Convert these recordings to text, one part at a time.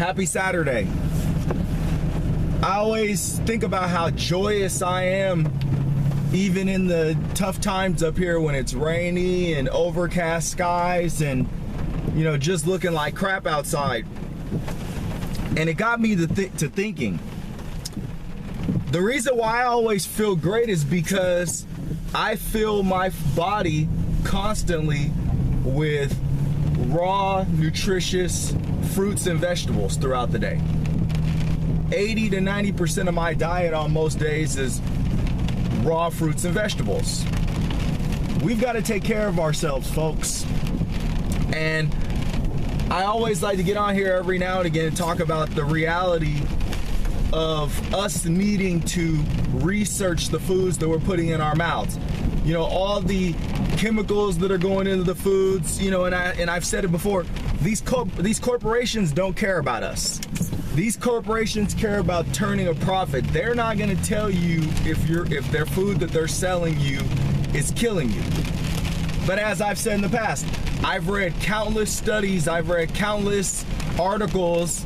Happy Saturday. I always think about how joyous I am even in the tough times up here when it's rainy and overcast skies and, you know, just looking like crap outside. And it got me to thinking. The reason why I always feel great is because I fill my body constantly with raw, nutritious fruits and vegetables throughout the day. 80 to 90% of my diet on most days is raw fruits and vegetables. We've got to take care of ourselves, folks. And I always like to get on here every now and again and talk about the reality of us needing to research the foods that we're putting in our mouths. You know, all the chemicals that are going into the foods, you know, and I've said it before, these corporations don't care about us. These corporations care about turning a profit. They're not going to tell you if their food that they're selling you is killing you. But as I've said in the past, I've read countless studies, I've read countless articles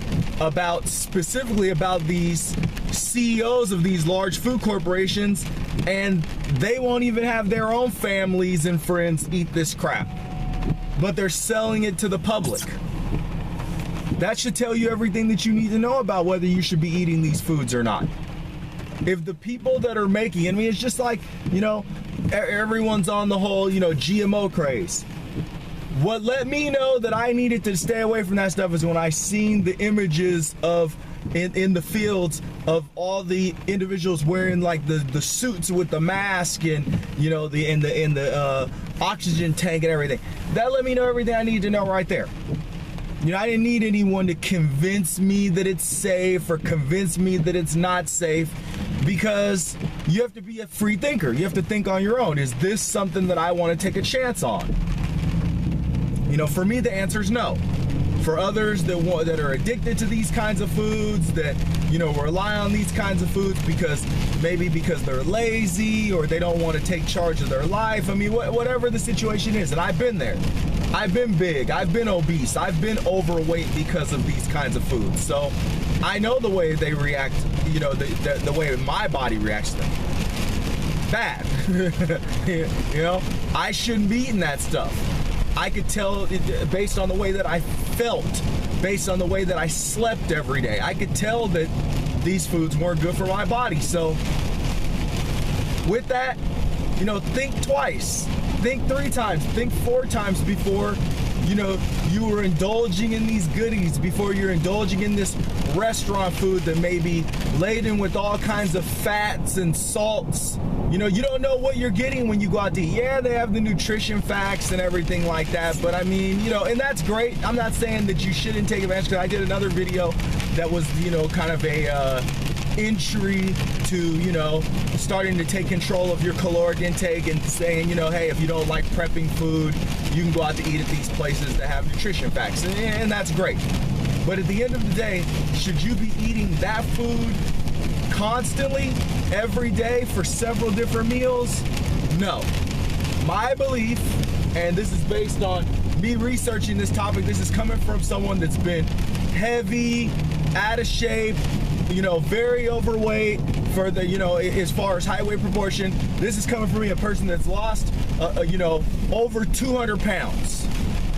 specifically about these CEOs of these large food corporations, and they won't even have their own families and friends eat this crap. But they're selling it to the public. That should tell you everything that you need to know about whether you should be eating these foods or not. If the people that are making, I mean, it's just like, you know, everyone's on the whole, you know, GMO craze. What let me know that I needed to stay away from that stuff is when I seen the images of in the fields of all the individuals wearing like the suits with the mask and, you know, the oxygen tank and everything. That let me know everything I need to know right there. You know, I didn't need anyone to convince me that it's safe or convince me that it's not safe, because you have to be a free thinker. You have to think on your own. Is this something that I want to take a chance on? You know, for me, the answer is no. For others that are addicted to these kinds of foods, that, you know, rely on these kinds of foods because they're lazy or they don't want to take charge of their life. I mean, whatever the situation is, and I've been there. I've been big, I've been obese, I've been overweight because of these kinds of foods. So I know the way they react, you know, the way my body reacts to them. Bad. You know, I shouldn't be eating that stuff. I could tell based on the way that I felt, based on the way that I slept every day. I could tell that these foods weren't good for my body. So with that, you know, think twice, think 3 times, think 4 times before, you know, you were indulging in these goodies, before you're indulging in this restaurant food that may be laden with all kinds of fats and salts. You know, you don't know what you're getting when you go out to eat. Yeah, they have the nutrition facts and everything like that, but I mean, you know, and that's great. I'm not saying that you shouldn't take advantage, because I did another video that was, you know, kind of a entry to, you know, starting to take control of your caloric intake and saying, you know, hey, if you don't like prepping food, you can go out to eat at these places that have nutrition facts, and that's great. But at the end of the day, should you be eating that food constantly, every day, for several different meals? No. My belief, and this is based on me researching this topic, this is coming from someone that's been heavy, out of shape, you know, very overweight for the, you know, as far as height weight proportion. This is coming from me, a person that's lost, you know, over 200 pounds.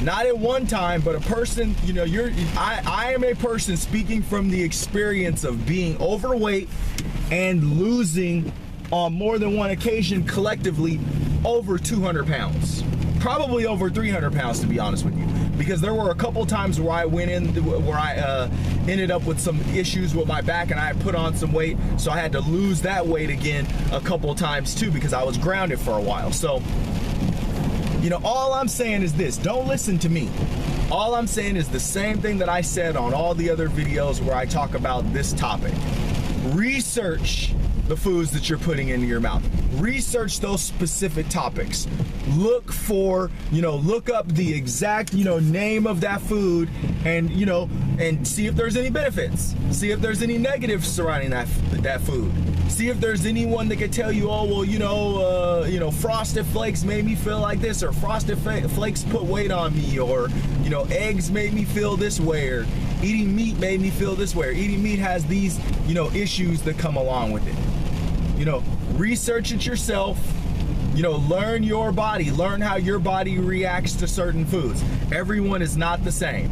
Not at one time, but a person, you know, I am a person speaking from the experience of being overweight and losing on more than one occasion collectively over 200 pounds. Probably over 300 pounds, to be honest with you, because there were a couple times where I went in, where I ended up with some issues with my back, and I had put on some weight, so I had to lose that weight again a couple times too, because I was grounded for a while. So, you know, all I'm saying is this: don't listen to me. All I'm saying is the same thing that I said on all the other videos where I talk about this topic. Research the foods that you're putting into your mouth. Research those specific topics. Look for, you know, look up the exact, you know, name of that food, and, you know, and see if there's any benefits. See if there's any negatives surrounding that food. See if there's anyone that could tell you, oh, well, you know, Frosted Flakes made me feel like this, or Frosted Flakes put weight on me, or, you know, eggs made me feel this way, or Eating meat made me feel this way. Or eating meat has these, issues that come along with it. Research it yourself. Learn your body. Learn how your body reacts to certain foods. Everyone is not the same.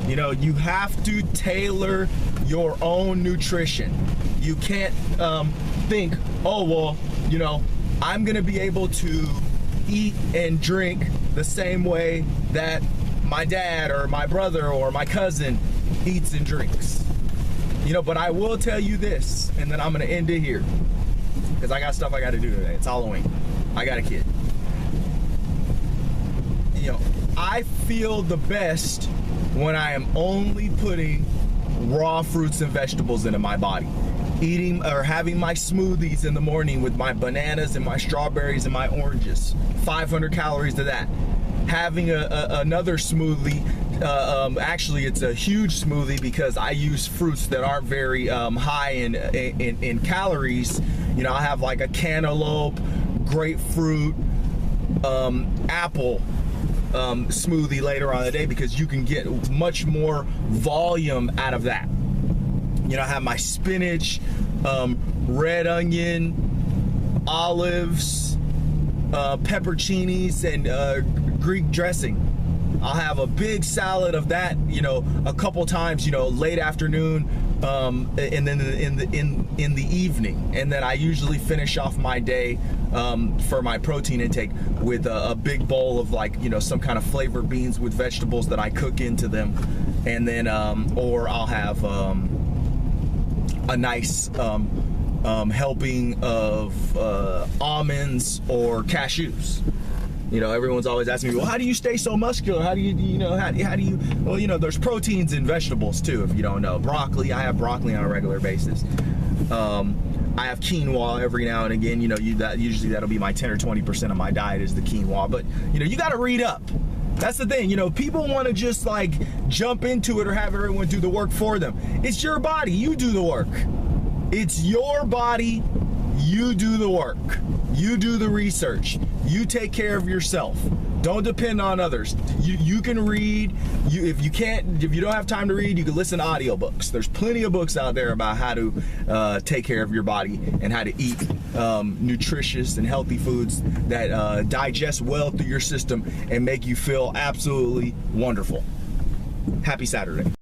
You have to tailor your own nutrition. You can't think, oh, well, I'm going to be able to eat and drink the same way that my dad or my brother or my cousin eats and drinks. But I will tell you this, and then I'm going to end it here, because I got stuff I got to do today. It's Halloween. I got a kid. I feel the best when I am only putting raw fruits and vegetables into my body. Eating or having my smoothies in the morning with my bananas and my strawberries and my oranges. 500 calories to that. Having another smoothie, actually it's a huge smoothie because I use fruits that aren't very high in calories. I have like a cantaloupe, grapefruit, apple smoothie later on in the day, because you can get much more volume out of that. I have my spinach, red onion, olives, pepperoncinis, and Greek dressing. I'll have a big salad of that, a couple times, late afternoon, and then in the evening. And then I usually finish off my day for my protein intake with a big bowl of some kind of flavored beans with vegetables that I cook into them. And then, or I'll have a nice helping of almonds or cashews. Everyone's always asking me, well, how do you stay so muscular? How do you, how do you, well, there's proteins in vegetables too, if you don't know. Broccoli, I have broccoli on a regular basis. I have quinoa every now and again, usually that'll be my 10 or 20% of my diet is the quinoa, but you got to read up. That's the thing, people want to just jump into it or have everyone do the work for them. It's your body, you do the work. It's your body, you do the work. You do the research. You take care of yourself. Don't depend on others. You can read. If you don't have time to read, you can listen to audiobooks. There's plenty of books out there about how to take care of your body and how to eat nutritious and healthy foods that digest well through your system and make you feel absolutely wonderful. Happy Saturday.